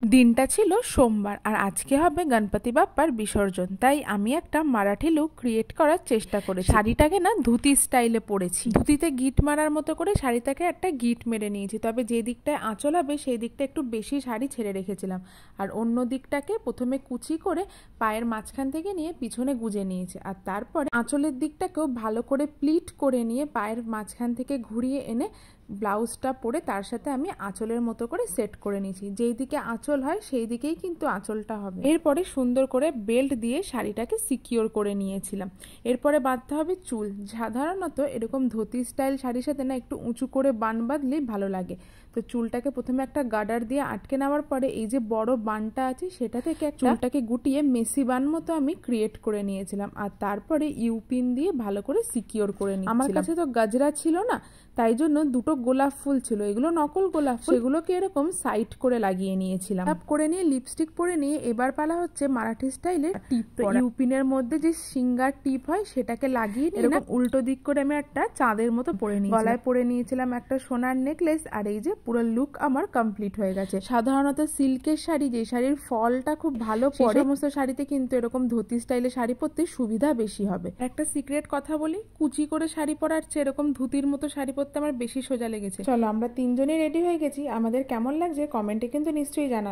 দিনটা ছিল সোমবার আর আজকে হবে গণপতি বাপ্পার বিসর্জন, তাই আমি একটা মারাঠি লুক ক্রিয়েট করার চেষ্টা করেছি। শাড়িটাকে না ধুতি স্টাইলে পরেছি, ধুতিতে গিট মারার মতো করে শাড়িটাকে একটা গিট মেরে নিয়েছি। তবে যে দিকটায় আঁচল হবে সেই দিকটা একটু বেশি শাড়ি ছেড়ে রেখেছিলাম, আর অন্য দিকটাকে প্রথমে কুচি করে পায়ের মাঝখান থেকে নিয়ে পিছনে গুজে নিয়েছি, আর তারপরে আঁচলের দিকটাকেও ভালো করে প্লিট করে নিয়ে পায়ের মাঝখান থেকে ঘুরিয়ে এনে ব্লাউজটা পরে তার সাথে আমি আঁচলের মতো করে সেট করে নিয়েছি। যেই দিকে আঁচল হয় সেই দিকেই কিন্তু আঁচলটা হবে। এরপরে সুন্দর করে বেল্ট দিয়ে শাড়িটাকে সিকিওর করে নিয়েছিলাম। এরপরে বাঁধতে হবে চুল। সাধারণত এরকম ধুতি স্টাইল শাড়ির সাথে না একটু উঁচু করে বান বাঁধলেই ভালো লাগে। তো চুলটাকে প্রথমে একটা গার্ডার দিয়ে আটকে নেওয়ার পরে এই যে বড় বানটা আছে সেটা থেকে চুলটাকে গুটিয়ে মেসি বান মতো আমি ক্রিয়েট করে নিয়েছিলাম, আর তারপরে ইউপিন দিয়ে ভালো করে সিকিওর করে নিয়েছিলাম। আমার কাছে তো গাজরা ছিল না, তাই জন্য দুটো গোলাপ ফুল ছিল, এগুলো নকল গোলাপ ফুল, সেগুলোকে এরকম সাইড করে লাগিয়ে নিয়েছিলাম। তাপ করে নিয়ে লিপস্টিক পরে নিয়ে এবার পালা হচ্ছে মারাঠি স্টাইলের টিপ। ইউপিনের মধ্যে যে সিঙ্গার টিপ হয় সেটাকে লাগিয়ে এরকম উল্টো দিক করে আমি একটা চাঁদের মতো পরে নিই। গলায় পরে নিয়েছিলাম একটা সোনার নেকলেস, আর এই যে পুরো লুক আমার কমপ্লিট হয়ে গেছে। সাধারণত সিল্কের শাড়ি, যে শাড়ির ফলটা খুব ভালো পরে, সমস্ত শাড়িতে কিন্তু এরকম ধুতি স্টাইলে শাড়ি পরতে সুবিধা বেশি হবে। একটা সিক্রেট কথা বলি, কুচি করে শাড়ি পরার চেয়ে এরকম ধুতির মতো শাড়ি পরতে আমার বেশি সোজা লেগেছে। চলো আমরা তিনজনই রেডি হয়ে গেছি, আমাদের কেমন লাগছে কমেন্টে কিন্তু নিশ্চয়ই জানাবে।